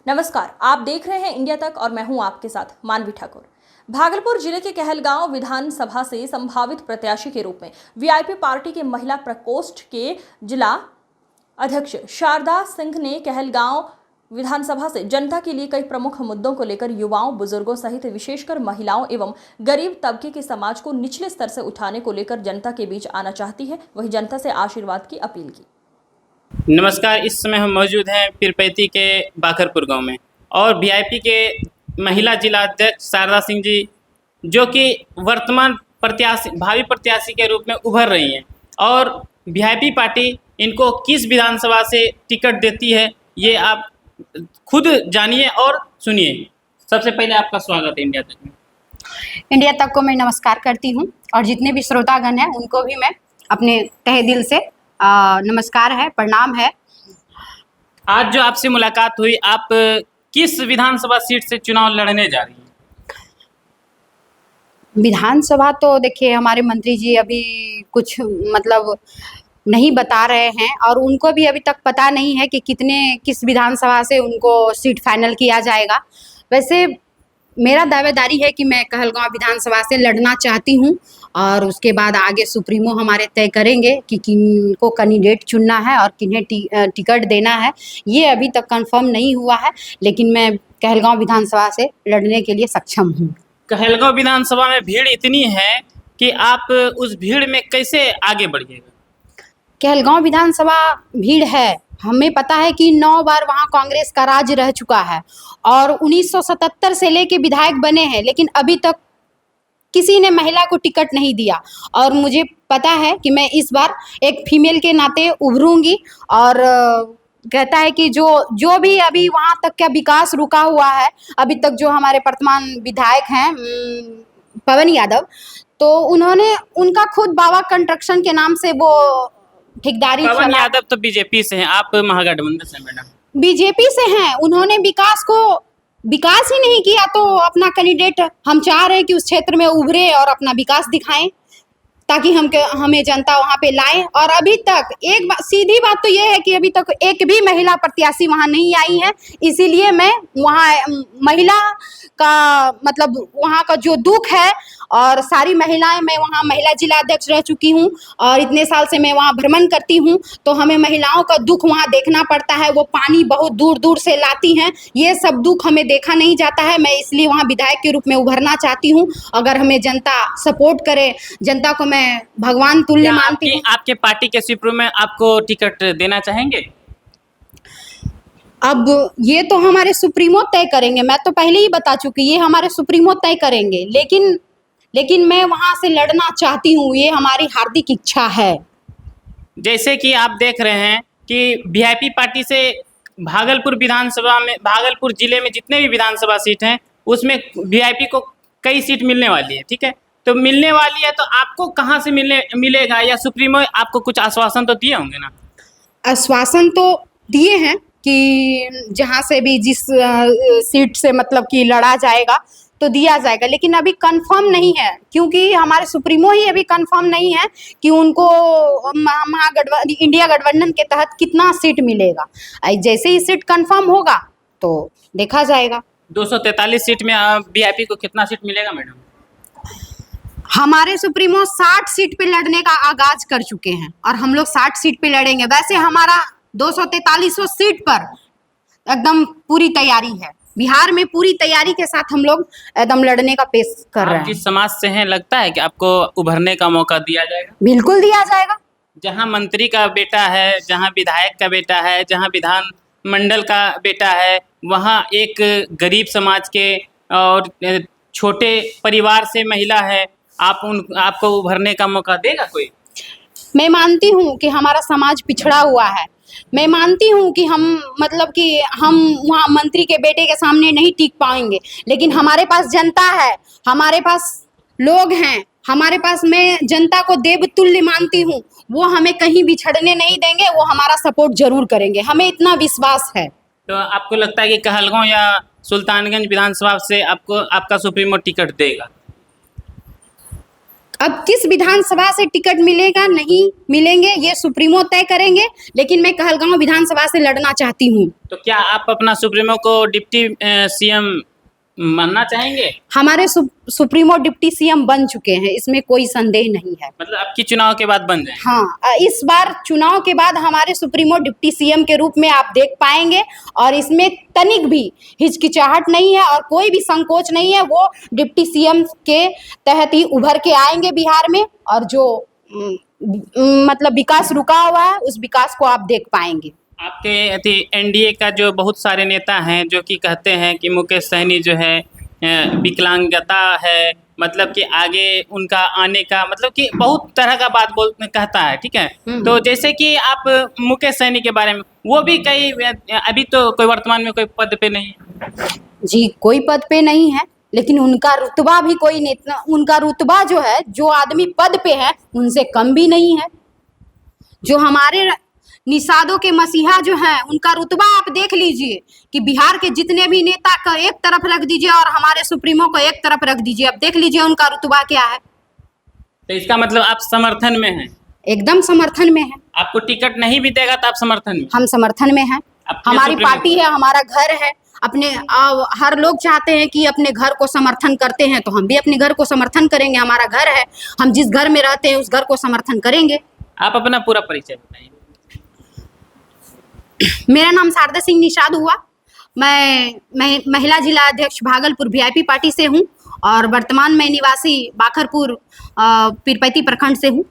नमस्कार, आप देख रहे हैं इंडिया तक और मैं हूं आपके साथ मानवी ठाकुर। भागलपुर जिले के कहलगांव विधानसभा से संभावित प्रत्याशी के रूप में वीआईपी पार्टी के महिला प्रकोष्ठ के जिला अध्यक्ष शारदा सिंह ने कहलगांव विधानसभा से जनता के लिए कई प्रमुख मुद्दों को लेकर युवाओं, बुजुर्गों सहित विशेषकर महिलाओं एवं गरीब तबके के समाज को निचले स्तर से उठाने को लेकर जनता के बीच आना चाहती है। वहीं जनता से आशीर्वाद की अपील की। नमस्कार, इस समय हम मौजूद हैं पीरपैती के बाखरपुर गांव में और वीआईपी के महिला जिला अध्यक्ष शारदा सिंह जी, जो कि वर्तमान प्रत्याशी भावी प्रत्याशी के रूप में उभर रही हैं और वीआईपी पार्टी इनको किस विधानसभा से टिकट देती है, ये आप खुद जानिए और सुनिए। सबसे पहले आपका स्वागत है इंडिया तक में। इंडिया तक को मैं नमस्कार करती हूँ और जितने भी श्रोतागण हैं उनको भी मैं अपने तहे दिल से नमस्कार है, प्रणाम है। आज जो आपसे मुलाकात हुई, आप किस विधानसभा सीट से चुनाव लड़ने जा रही हैं? विधानसभा तो देखिए हमारे मंत्री जी अभी कुछ मतलब नहीं बता रहे हैं और उनको भी अभी तक पता नहीं है कि किस विधानसभा से उनको सीट फाइनल किया जाएगा। वैसे मेरा दावेदारी है कि मैं कहलगांव विधानसभा से लड़ना चाहती हूं और उसके बाद आगे सुप्रीमो हमारे तय करेंगे कि किन को कैंडिडेट चुनना है और किन्हें टिकट देना है। ये अभी तक कंफर्म नहीं हुआ है, लेकिन मैं कहलगांव विधानसभा से लड़ने के लिए सक्षम हूँ। कहलगांव विधानसभा में भीड़ इतनी है कि आप उस भीड़ में कैसे आगे बढ़िएगा? कहलगांव विधानसभा भीड़ है, हमें पता है कि 9 बार वहाँ कांग्रेस का राज रह चुका है और 1977 से लेके विधायक बने हैं, लेकिन अभी तक किसी ने महिला को टिकट नहीं दिया। और मुझे पता है कि मैं इस बार एक फीमेल के नाते उभरूंगी और कहता है कि जो भी अभी वहाँ तक का विकास रुका हुआ है, अभी तक जो हमारे वर्तमान विधायक हैं पवन यादव, तो उनका खुद बाबा कंस्ट्रक्शन के नाम से वो ठेकेदारी। पवन यादव तो बीजेपी से हैं, आप महागठबंधन से मैडम। बीजेपी से हैं, उन्होंने विकास ही नहीं किया, तो अपना कैंडिडेट हम चाह रहे हैं कि उस क्षेत्र में उभरे और अपना विकास दिखाएं ताकि हमें जनता वहाँ पे लाए। और अभी तक सीधी बात तो ये है कि अभी तक एक भी महिला प्रत्याशी वहाँ नहीं आई है, इसीलिए मैं वहाँ महिला का मतलब वहाँ का जो दुख है और सारी महिलाएं, मैं वहाँ महिला जिला अध्यक्ष रह चुकी हूँ और इतने साल से मैं वहाँ भ्रमण करती हूँ, तो हमें महिलाओं का दुख वहाँ देखना पड़ता है। वो पानी बहुत दूर दूर से लाती हैं, ये सब दुख हमें देखा नहीं जाता है। मैं इसलिए वहाँ विधायक के रूप में उभरना चाहती हूँ। अगर हमें जनता सपोर्ट करे, जनता को मैं भगवान तुल्य मानती हूँ। आपके पार्टी के सुप्रीमो में आपको टिकट देना चाहेंगे? अब ये तो हमारे सुप्रीमो तय करेंगे, मैं तो पहले ही बता चुकी, ये हमारे सुप्रीमो तय करेंगे, लेकिन मैं वहां से लड़ना चाहती हूँ, ये हमारी हार्दिक इच्छा है। जैसे कि आप देख रहे हैं कि वीआईपी पार्टी से भागलपुर विधानसभा में, भागलपुर जिले में जितने भी विधानसभा सीट हैं उसमें वीआईपी को कई सीट मिलने वाली है, ठीक है? तो मिलने वाली है, तो आपको कहाँ से मिलेगा, या सुप्रीमो आपको कुछ आश्वासन तो दिए होंगे ना? आश्वासन तो दिए हैं कि जहाँ से भी जिस सीट से मतलब कि लड़ा जाएगा तो दिया जाएगा, लेकिन अभी कंफर्म नहीं है, क्योंकि हमारे सुप्रीमो ही अभी कंफर्म नहीं है कि उनको इंडिया गठबंधन के तहत कितना सीट मिलेगा। जैसे ही सीट कंफर्म होगा तो देखा जाएगा। 243 सीट में वीआईपी को कितना सीट मिलेगा मैडम? हमारे सुप्रीमो 60 सीट पे लड़ने का आगाज कर चुके हैं और हम लोग 60 सीट पे लड़ेंगे। वैसे हमारा 243 सीट पर एकदम पूरी तैयारी है, बिहार में पूरी तैयारी के साथ हम लोग एकदम लड़ने का पेश कर रहे हैं। आप जिस समाज से हैं, लगता है कि आपको उभरने का मौका दिया जाएगा? बिल्कुल दिया जाएगा। जहां मंत्री का बेटा है, जहां विधायक का बेटा है, जहां विधान मंडल का बेटा है, वहां एक गरीब समाज के और छोटे परिवार से महिला है, आपको उभरने का मौका देगा कोई? मैं मानती हूँ कि हमारा समाज पिछड़ा हुआ है, मैं मानती हूँ कि हम वहाँ मंत्री के बेटे के सामने नहीं टिक पाएंगे, लेकिन हमारे पास जनता है, हमारे पास लोग हैं, हमारे पास, मैं जनता को देवतुल्य मानती हूँ, वो हमें कहीं बिछड़ने नहीं देंगे, वो हमारा सपोर्ट जरूर करेंगे, हमें इतना विश्वास है। तो आपको लगता है कि कहलगांव या सुल्तानगंज विधानसभा से आपका सुप्रीमो टिकट देगा? अब किस विधानसभा से टिकट मिलेगा नहीं मिलेंगे ये सुप्रीमो तय करेंगे, लेकिन मैं कहलगांव विधानसभा से लड़ना चाहती हूँ। तो क्या आप अपना सुप्रीमो को डिप्टी सीएम मानना चाहेंगे? हमारे सुप्रीमो डिप्टी सीएम बन चुके हैं, इसमें कोई संदेह नहीं है। मतलब आपकी चुनाव के बाद बन जाए? हाँ, इस बार चुनाव के बाद हमारे सुप्रीमो डिप्टी सीएम के रूप में आप देख पाएंगे, और इसमें तनिक भी हिचकिचाहट नहीं है और कोई भी संकोच नहीं है। वो डिप्टी सीएम के तहत ही उभर के आएंगे बिहार में, और जो मतलब विकास रुका हुआ है उस विकास को आप देख पाएंगे। आपके एनडीए का जो बहुत सारे नेता हैं जो कि कहते हैं कि मुकेश सहनी जो है विकलांगता है, मतलब कि आगे उनका आने का मतलब कि बहुत तरह का बात कहता है, ठीक है। तो जैसे कि आप मुकेश सहनी के बारे में, वो भी कई अभी तो कोई वर्तमान में कोई पद पे नहीं है जी, कोई पद पे नहीं है, लेकिन उनका रुतबा भी कोई नेता, उनका रुतबा जो है, जो आदमी पद पे है उनसे कम भी नहीं है। जो हमारे निषादों के मसीहा जो हैं, उनका रुतबा आप देख लीजिए कि बिहार के जितने भी नेता का एक तरफ रख दीजिए और हमारे सुप्रीमो को एक तरफ रख दीजिए, अब देख लीजिए उनका रुतबा क्या है। तो इसका मतलब आप समर्थन में हैं? एकदम समर्थन में है। आपको टिकट नहीं भी देगा तो आप समर्थन में? हम समर्थन में हैं। हमारी पार्टी है, हमारा घर है। अपने हर लोग चाहते हैं कि अपने घर को समर्थन करते हैं, तो हम भी अपने घर को समर्थन करेंगे। हमारा घर है, हम जिस घर में रहते हैं उस घर को समर्थन करेंगे। आप अपना पूरा परिचय बताइए। मेरा नाम शारदा सिंह निषाद हुआ। मैं महिला जिला अध्यक्ष भागलपुर वीआईपी पार्टी से हूँ, और वर्तमान में निवासी बाखरपुर पीरपैती प्रखंड से हूँ।